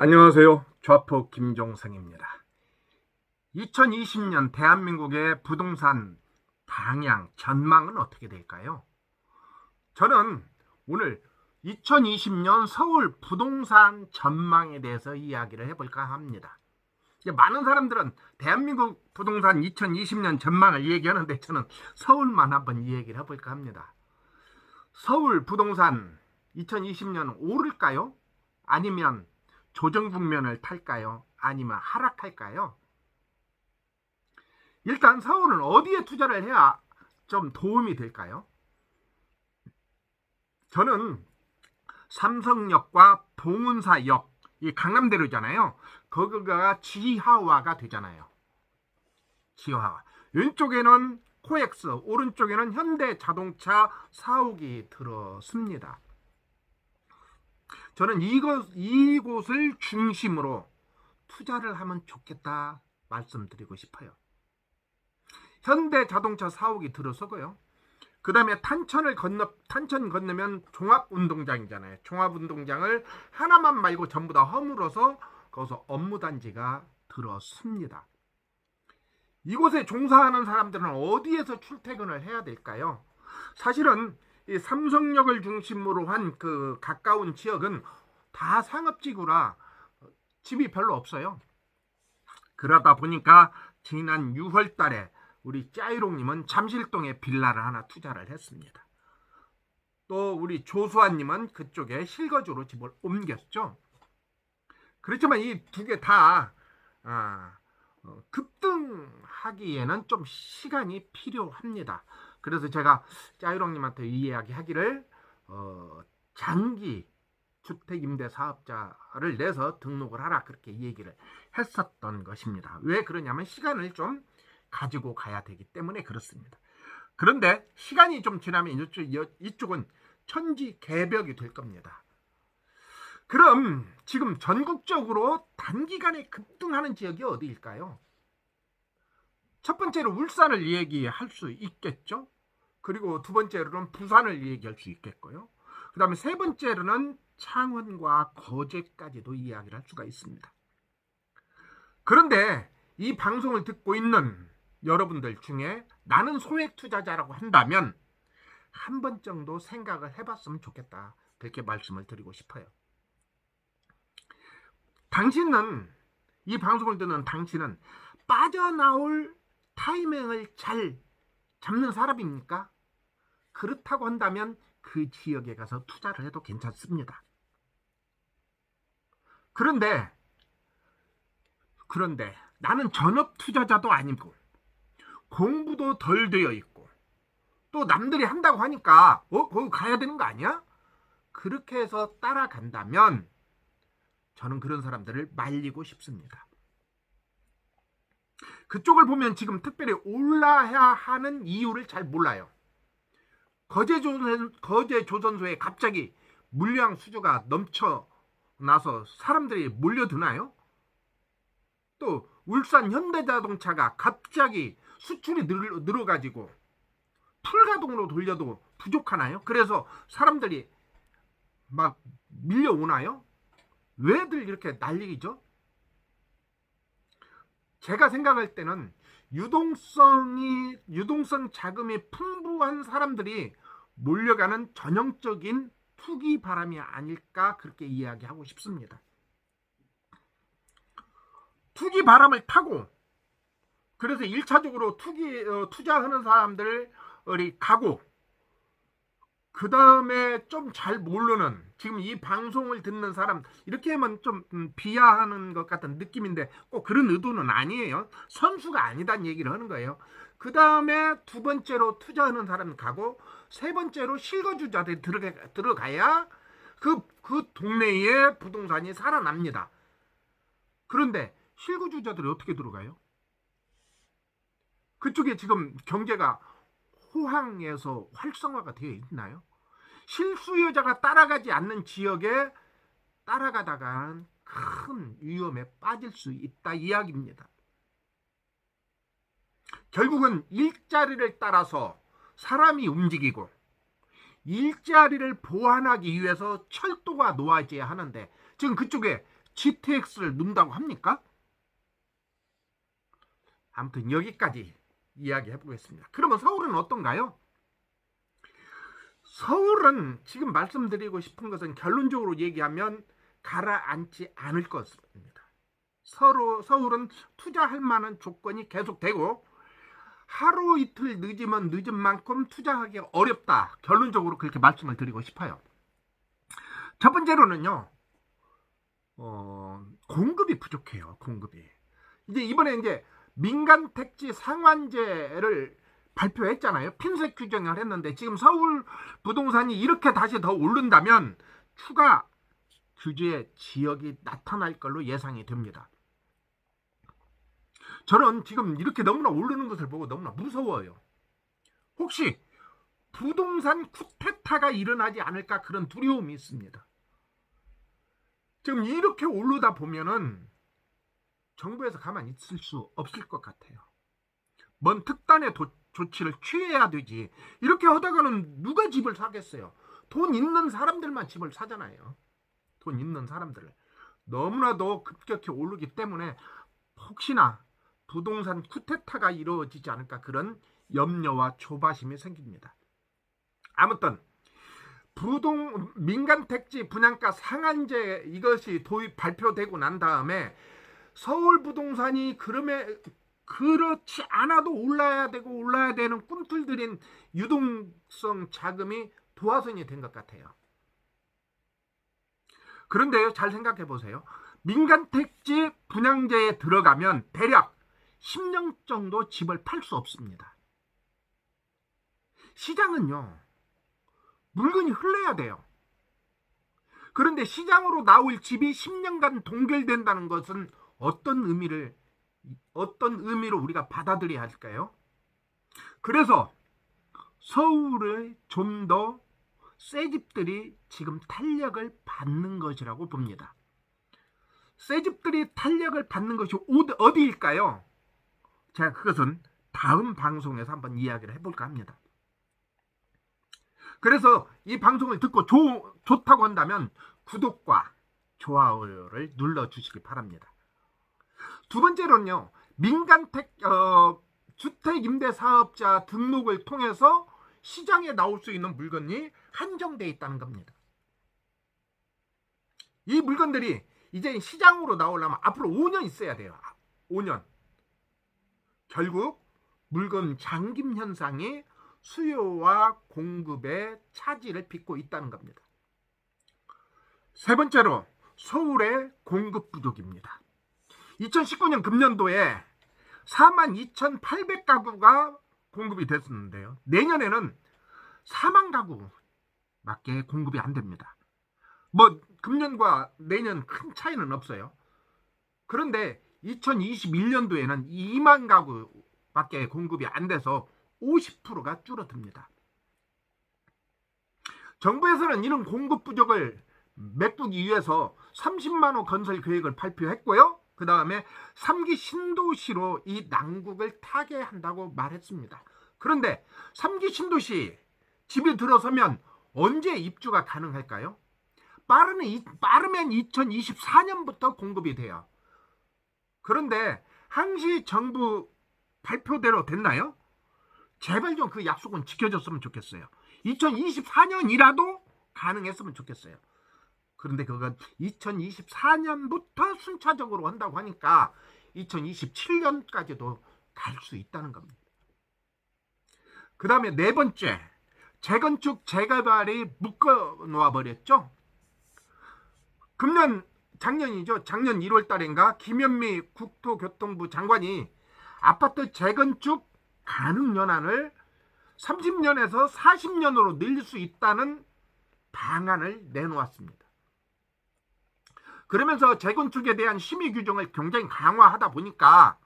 안녕하세요. 좌포 김종성입니다. 2020년 대한민국의 부동산 방향, 전망은 어떻게 될까요? 저는 오늘 2020년 서울 부동산 전망에 대해서 이야기를 해볼까 합니다. 많은 사람들은 대한민국 부동산 2020년 전망을 얘기하는데 저는 서울만 한번 이 얘기를 해볼까 합니다. 서울 부동산 2020년 오를까요? 아니면 조정 국면을 탈까요? 아니면 하락할까요? 일단 서울은 어디에 투자를 해야 좀 도움이 될까요? 저는 삼성역과 봉은사역, 이 강남대로잖아요. 거기가 지하화가 되잖아요. 지하화. 왼쪽에는 코엑스, 오른쪽에는 현대자동차 사옥이 들어섭니다. 저는 이곳을 중심으로 투자를 하면 좋겠다 말씀드리고 싶어요. 현대자동차 사옥이 들어서고요. 그 다음에 탄천 건너면 종합운동장이잖아요. 종합운동장을 하나만 말고 전부 다 허물어서 거기서 업무단지가 들어섭니다. 이곳에 종사하는 사람들은 어디에서 출퇴근을 해야 될까요? 사실은 이 삼성역을 중심으로 한 그 가까운 지역은 다 상업지구라 집이 별로 없어요. 그러다 보니까 지난 6월 달에 우리 짜이롱님은 잠실동에 빌라를 하나 투자를 했습니다. 또 우리 조수아님은 그쪽에 실거주로 집을 옮겼죠. 그렇지만 이 두 개 다 급등하기에는 좀 시간이 필요합니다. 그래서 제가 짜이롱님한테 이 이야기 하기를 장기 주택임대사업자를 내서 등록을 하라 그렇게 얘기를 했었던 것입니다. 왜 그러냐면 시간을 좀 가지고 가야 되기 때문에 그렇습니다. 그런데 시간이 좀 지나면 이쪽은 천지개벽이 될 겁니다. 그럼 지금 전국적으로 단기간에 급등하는 지역이 어디일까요? 첫 번째로 울산을 얘기할 수 있겠죠. 그리고 두 번째로는 부산을 얘기할 수 있겠고요. 그 다음에 세 번째로는 창원과 거제까지도 이야기를 할 수가 있습니다. 그런데 이 방송을 듣고 있는 여러분들 중에 나는 소액 투자자라고 한다면 한 번 정도 생각을 해봤으면 좋겠다. 그렇게 말씀을 드리고 싶어요. 이 방송을 듣는 당신은 빠져나올 타이밍을 잘 잡는 사람입니까? 그렇다고 한다면 그 지역에 가서 투자를 해도 괜찮습니다. 그런데 나는 전업 투자자도 아니고 공부도 덜 되어 있고 또 남들이 한다고 하니까 거기 가야 되는 거 아니야? 그렇게 해서 따라간다면 저는 그런 사람들을 말리고 싶습니다. 그쪽을 보면 지금 특별히 올라야 하는 이유를 잘 몰라요. 거제조선소에 갑자기 물량 수주가 넘쳐나서 사람들이 몰려드나요? 또 울산 현대자동차가 갑자기 수출이 늘어가지고 풀가동으로 돌려도 부족하나요? 그래서 사람들이 막 밀려오나요? 왜들 이렇게 난리죠? 제가 생각할 때는 유동성 자금이 풍부한 사람들이 몰려가는 전형적인 투기 바람이 아닐까 그렇게 이야기하고 싶습니다. 투기 바람을 타고 그래서 1차적으로 투자하는 사람들이 가고 그 다음에 좀 잘 모르는 지금 이 방송을 듣는 사람 이렇게 하면 좀 비하하는 것 같은 느낌인데 꼭 그런 의도는 아니에요. 선수가 아니다는 얘기를 하는 거예요. 그 다음에 두 번째로 투자하는 사람 가고 세 번째로 실거주자들이 들어가야 그 동네에 부동산이 살아납니다. 그런데 실거주자들이 어떻게 들어가요? 그쪽에 지금 경제가 호황에서 활성화가 되어 있나요? 실수요자가 따라가지 않는 지역에 따라가다가 큰 위험에 빠질 수 있다 이야기입니다. 결국은 일자리를 따라서 사람이 움직이고 일자리를 보완하기 위해서 철도가 놓아져야 하는데 지금 그쪽에 GTX를 넣는다고 합니까? 아무튼 여기까지 이야기해 보겠습니다. 그러면 서울은 어떤가요? 서울은 지금 말씀드리고 싶은 것은 결론적으로 얘기하면 가라앉지 않을 것입니다. 서울은 투자할 만한 조건이 계속되고 하루 이틀 늦으면 늦은 만큼 투자하기 어렵다. 결론적으로 그렇게 말씀을 드리고 싶어요. 첫 번째로는요, 공급이 부족해요. 공급이. 이번에 민간 택지 상한제를 발표했잖아요. 핀셋 규정을 했는데 지금 서울 부동산이 이렇게 다시 더 오른다면 추가 규제 지역이 나타날 걸로 예상이 됩니다. 저는 지금 이렇게 너무나 오르는 것을 보고 너무나 무서워요. 혹시 부동산 쿠데타가 일어나지 않을까 그런 두려움이 있습니다. 지금 이렇게 오르다 보면은 정부에서 가만히 있을 수 없을 것 같아요. 뭔 특단의 조치를 취해야 되지. 이렇게 하다가는 누가 집을 사겠어요? 돈 있는 사람들만 집을 사잖아요. 돈 있는 사람들을. 너무나도 급격히 오르기 때문에 혹시나 부동산 쿠데타가 이루어지지 않을까 그런 염려와 조바심이 생깁니다. 아무튼 민간 택지 분양가 상한제 이것이 발표되고 난 다음에 서울 부동산이 그렇지 않아도 올라야 되는 꿈틀들인 유동성 자금이 도화선이 된 것 같아요. 그런데요, 잘 생각해 보세요. 민간 택지 분양제에 들어가면 대략 10년 정도 집을 팔 수 없습니다. 시장은요, 물건이 흘러야 돼요. 그런데 시장으로 나올 집이 10년간 동결된다는 것은 어떤 의미로 우리가 받아들여야 할까요? 그래서 서울의 좀 더 새 집들이 지금 탄력을 받는 것이라고 봅니다. 새 집들이 탄력을 받는 것이 어디일까요? 제가 그것은 다음 방송에서 한번 이야기를 해볼까 합니다. 그래서 이 방송을 듣고 좋다고 한다면 구독과 좋아요를 눌러주시기 바랍니다. 두 번째로는요, 민간 주택임대사업자 등록을 통해서 시장에 나올 수 있는 물건이 한정되어 있다는 겁니다. 이 물건들이 이제 시장으로 나오려면 앞으로 5년 있어야 돼요. 5년. 결국 물건 잠김 현상이 수요와 공급의 차질을 빚고 있다는 겁니다. 세 번째로 서울의 공급 부족입니다. 2019년 금년도에 42,800가구가 공급이 됐었는데요. 내년에는 4만 가구밖에 공급이 안 됩니다. 금년과 내년 큰 차이는 없어요. 그런데 2021년도에는 2만 가구밖에 공급이 안 돼서 50%가 줄어듭니다. 정부에서는 이런 공급 부족을 메꾸기 위해서 30만 호 건설 계획을 발표했고요. 그 다음에 3기 신도시로 이 난국을 타개한다고 말했습니다. 그런데 3기 신도시 집이 들어서면 언제 입주가 가능할까요? 빠르면 2024년부터 공급이 돼요. 그런데 항시 정부 발표대로 됐나요? 제발 좀 그 약속은 지켜줬으면 좋겠어요. 2024년이라도 가능했으면 좋겠어요. 그런데 그건 2024년부터 순차적으로 한다고 하니까 2027년까지도 갈 수 있다는 겁니다. 그 다음에 네 번째, 재건축 재개발이 묶어 놓아 버렸죠. 작년이죠. 작년 1월 달인가 김현미 국토교통부 장관이 아파트 재건축 가능 연한을 30년에서 40년으로 늘릴 수 있다는 방안을 내놓았습니다. 그러면서 재건축에 대한 심의 규정을 굉장히 강화하다 보니까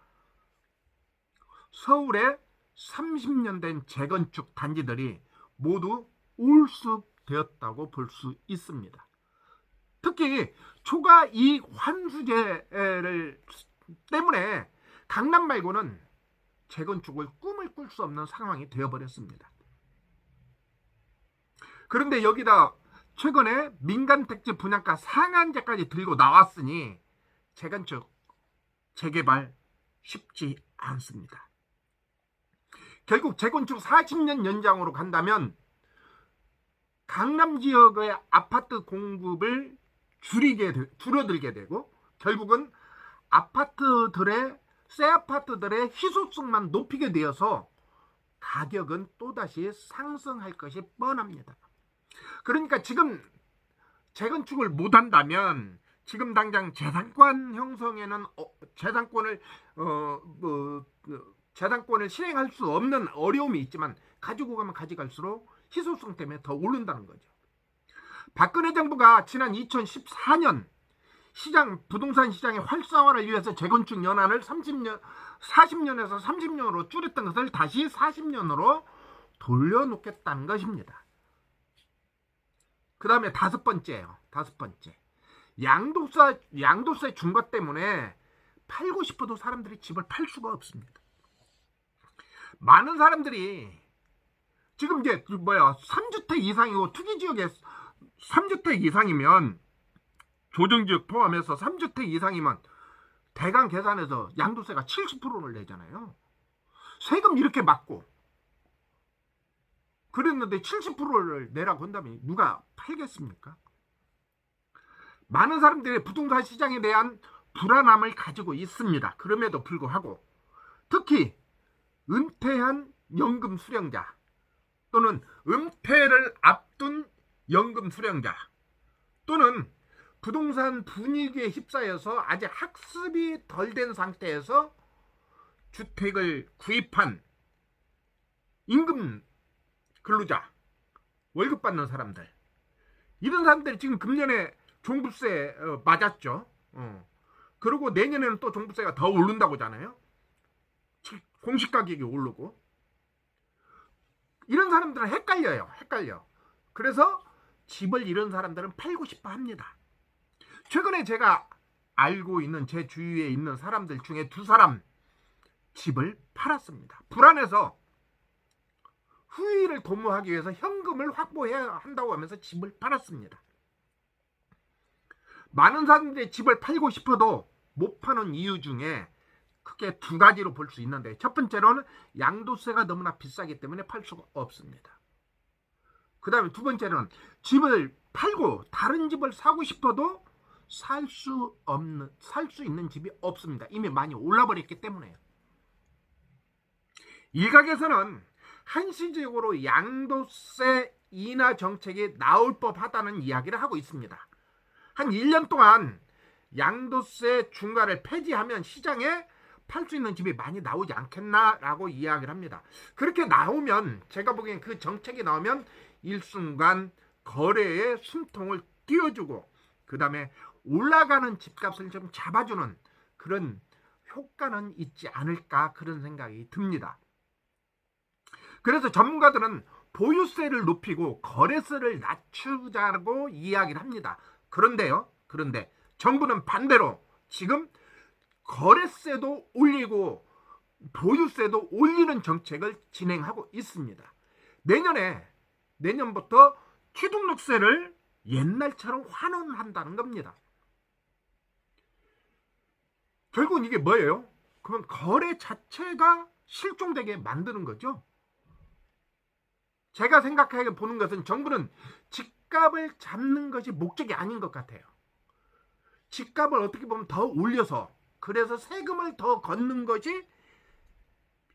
서울의 30년 된 재건축 단지들이 모두 올수되었다고 볼 수 있습니다. 특히 초과 이익 환수제를 때문에 강남 말고는 재건축을 꿈을 꿀 수 없는 상황이 되어버렸습니다. 그런데 여기다 최근에 민간 택지 분양가 상한제까지 들고 나왔으니 재건축, 재개발 쉽지 않습니다. 결국 재건축 40년 연장으로 간다면 강남 지역의 아파트 공급을 줄어들게 되고 결국은 새 아파트들의 희소성만 높이게 되어서 가격은 또다시 상승할 것이 뻔합니다. 그러니까 지금 재건축을 못한다면 지금 당장 재산권 형성에는 재산권을 실행할 수 없는 어려움이 있지만 가지고 가면 가져갈수록 희소성 때문에 더 오른다는 거죠. 박근혜 정부가 지난 2014년 부동산 시장의 활성화를 위해서 재건축 연한을 40년에서 30년으로 줄였던 것을 다시 40년으로 돌려놓겠다는 것입니다. 그 다음에 다섯 번째. 양도세 중과 때문에 팔고 싶어도 사람들이 집을 팔 수가 없습니다. 많은 사람들이 지금 이제 3주택 이상이고 투기지역에 3주택 이상이면 조정지역 포함해서 3주택 이상이면 대강 계산해서 양도세가 70%를 내잖아요. 세금 이렇게 받고 그랬는데 70%를 내라고 한다면 누가 팔겠습니까? 많은 사람들이 부동산 시장에 대한 불안함을 가지고 있습니다. 그럼에도 불구하고 특히 은퇴한 연금 수령자 또는 은퇴를 앞둔 연금 수령자 또는 부동산 분위기에 휩싸여서 아직 학습이 덜 된 상태에서 주택을 구입한 임금 근로자, 월급 받는 사람들, 이런 사람들이 지금 금년에 종부세 맞았죠. 그리고 내년에는 또 종부세가 더 오른다고 하잖아요. 공시가격이 오르고. 이런 사람들은 헷갈려. 그래서 집을 잃은 사람들은 팔고 싶어 합니다. 최근에 제가 알고 있는 제 주위에 있는 사람들 중에 2사람 집을 팔았습니다. 불안해서 후위를 도모하기 위해서 현금을 확보해야 한다고 하면서 집을 팔았습니다. 많은 사람들이 집을 팔고 싶어도 못 파는 이유 중에 크게 2가지로 볼 수 있는데, 첫 번째로는 양도세가 너무나 비싸기 때문에 팔 수가 없습니다. 그 다음에 2번째는 집을 팔고 다른 집을 사고 싶어도 살 수 있는 집이 없습니다. 이미 많이 올라버렸기 때문에요. 일각에서는 한시적으로 양도세 인하 정책이 나올 법하다는 이야기를 하고 있습니다. 한 1년 동안 양도세 중과를 폐지하면 시장에 팔 수 있는 집이 많이 나오지 않겠나라고 이야기를 합니다. 그렇게 나오면, 제가 보기엔 그 정책이 나오면 일순간 거래의 숨통을 띄워주고 그 다음에 올라가는 집값을 좀 잡아주는 그런 효과는 있지 않을까, 그런 생각이 듭니다. 그래서 전문가들은 보유세를 높이고 거래세를 낮추자고 이야기를 합니다. 그런데 정부는 반대로 지금 거래세도 올리고 보유세도 올리는 정책을 진행하고 있습니다. 내년부터 취등록세를 옛날처럼 환원한다는 겁니다. 결국은 이게 뭐예요? 그럼 거래 자체가 실종되게 만드는 거죠. 제가 생각하게 보는 것은 정부는 집값을 잡는 것이 목적이 아닌 것 같아요. 집값을 어떻게 보면 더 올려서, 그래서 세금을 더 걷는 것이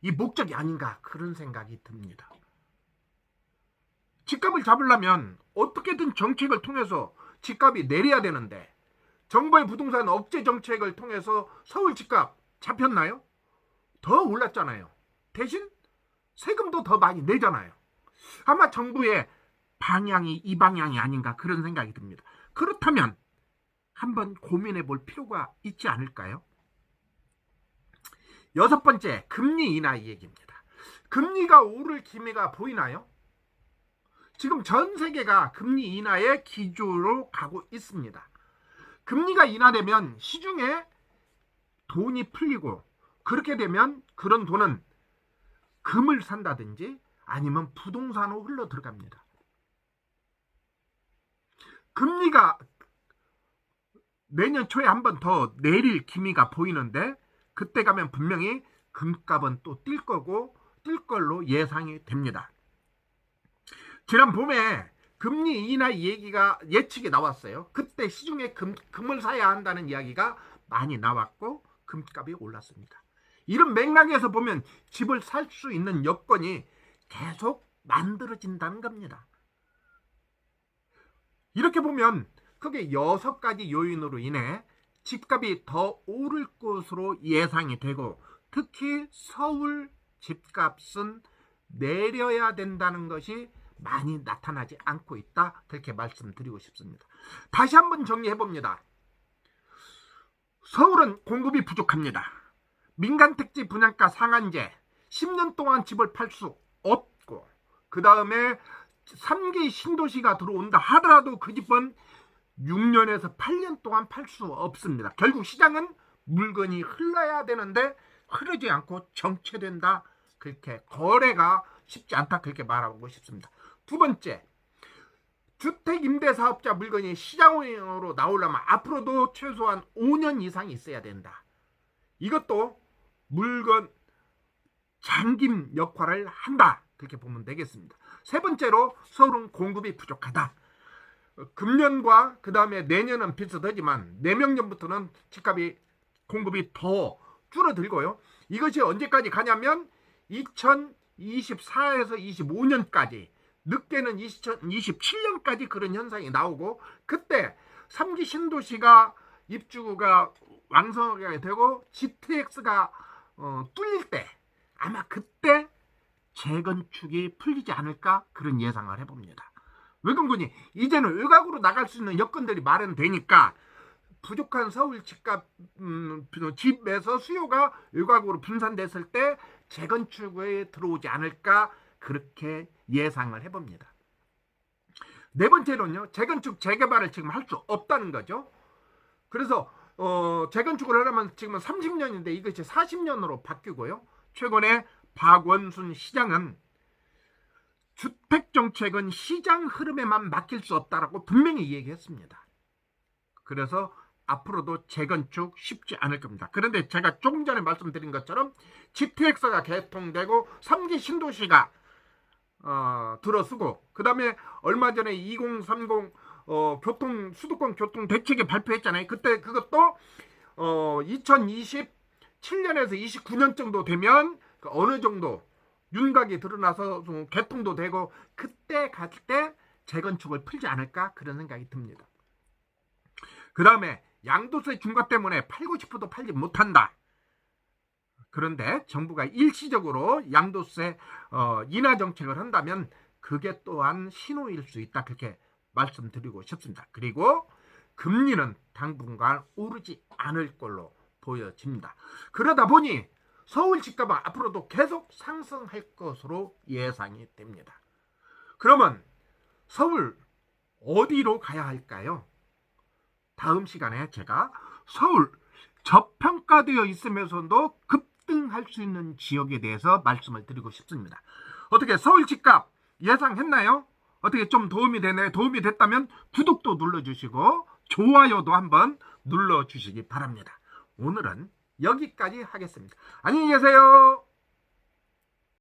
이 목적이 아닌가, 그런 생각이 듭니다. 집값을 잡으려면 어떻게든 정책을 통해서 집값이 내려야 되는데, 정부의 부동산 억제 정책을 통해서 서울 집값 잡혔나요? 더 올랐잖아요. 대신 세금도 더 많이 내잖아요. 아마 정부의 방향이 이 방향이 아닌가, 그런 생각이 듭니다. 그렇다면 한번 고민해 볼 필요가 있지 않을까요? 6번째, 금리 인하 얘기입니다. 금리가 오를 기미가 보이나요? 지금 전 세계가 금리 인하의 기조로 가고 있습니다. 금리가 인하되면 시중에 돈이 풀리고, 그렇게 되면 그런 돈은 금을 산다든지 아니면 부동산으로 흘러 들어갑니다. 금리가 내년 초에 한 번 더 내릴 기미가 보이는데 그때 가면 분명히 금값은 또 뛸 거고 뛸 걸로 예상이 됩니다. 지난 봄에 금리 인하 얘기가 예측이 나왔어요. 그때 시중에 금을 사야 한다는 이야기가 많이 나왔고 금값이 올랐습니다. 이런 맥락에서 보면 집을 살 수 있는 여건이 계속 만들어진다는 겁니다. 이렇게 보면 크게 6가지 요인으로 인해 집값이 더 오를 것으로 예상이 되고 특히 서울 집값은 내려야 된다는 것이 많이 나타나지 않고 있다. 그렇게 말씀드리고 싶습니다. 다시 한번 정리해봅니다. 서울은 공급이 부족합니다. 민간택지 분양가 상한제 10년 동안 집을 팔 수 없고 그 다음에 3기 신도시가 들어온다 하더라도 그 집은 6년에서 8년 동안 팔 수 없습니다. 결국 시장은 물건이 흘러야 되는데 흐르지 않고 정체된다. 그렇게 거래가 쉽지 않다. 그렇게 말하고 싶습니다. 두 번째, 주택임대사업자 물건이 시장으로 나오려면 앞으로도 최소한 5년 이상이 있어야 된다. 이것도 물건 잠김 역할을 한다. 그렇게 보면 되겠습니다. 세 번째로 서울은 공급이 부족하다. 금년과 그 다음에 내년은 비슷하지만 내명년부터는 집값이 공급이 더 줄어들고요. 이것이 언제까지 가냐면 2024에서 25년까지 늦게는 2027년까지 그런 현상이 나오고 그때 3기 신도시가 입주가 완성하게 되고 GTX가 뚫릴 때 아마 그때 재건축이 풀리지 않을까 그런 예상을 해봅니다. 왜 그러니 이제는 외곽으로 나갈 수 있는 여건들이 마련되니까 부족한 서울 집값 집에서 수요가 외곽으로 분산됐을 때 재건축에 들어오지 않을까 그렇게 예상을 해봅니다. 네 번째로는요, 재건축 재개발을 지금 할 수 없다는 거죠. 그래서 재건축을 하려면 지금은 30년인데 이것이 40년으로 바뀌고요. 최근에 박원순 시장은 주택정책은 시장 흐름에만 맡길 수 없다라고 분명히 얘기했습니다. 그래서 앞으로도 재건축 쉽지 않을 겁니다. 그런데 제가 조금 전에 말씀드린 것처럼 GTX가 개통되고 3기 신도시가 들어서고 그 다음에 얼마 전에 2030 수도권 교통 대책이 발표했잖아요. 그때 그것도 2027년에서 29년 정도 되면 어느 정도 윤곽이 드러나서 개통도 되고 그때 갈 때 재건축을 풀지 않을까 그런 생각이 듭니다. 그 다음에 양도세 중과 때문에 팔고 싶어도 팔지 못한다. 그런데 정부가 일시적으로 양도세 인하 정책을 한다면 그게 또한 신호일 수 있다. 그렇게 말씀드리고 싶습니다. 그리고 금리는 당분간 오르지 않을 걸로 보여집니다. 그러다 보니 서울 집값은 앞으로도 계속 상승할 것으로 예상이 됩니다. 그러면 서울 어디로 가야 할까요? 다음 시간에 제가 서울 저평가되어 있으면서도 급등할 수 있는 지역에 대해서 말씀을 드리고 싶습니다. 어떻게 서울 집값 예상했나요? 어떻게 좀 도움이 되나요? 도움이 됐다면 구독도 눌러주시고 좋아요도 한번 눌러주시기 바랍니다. 오늘은 여기까지 하겠습니다. 안녕히 계세요.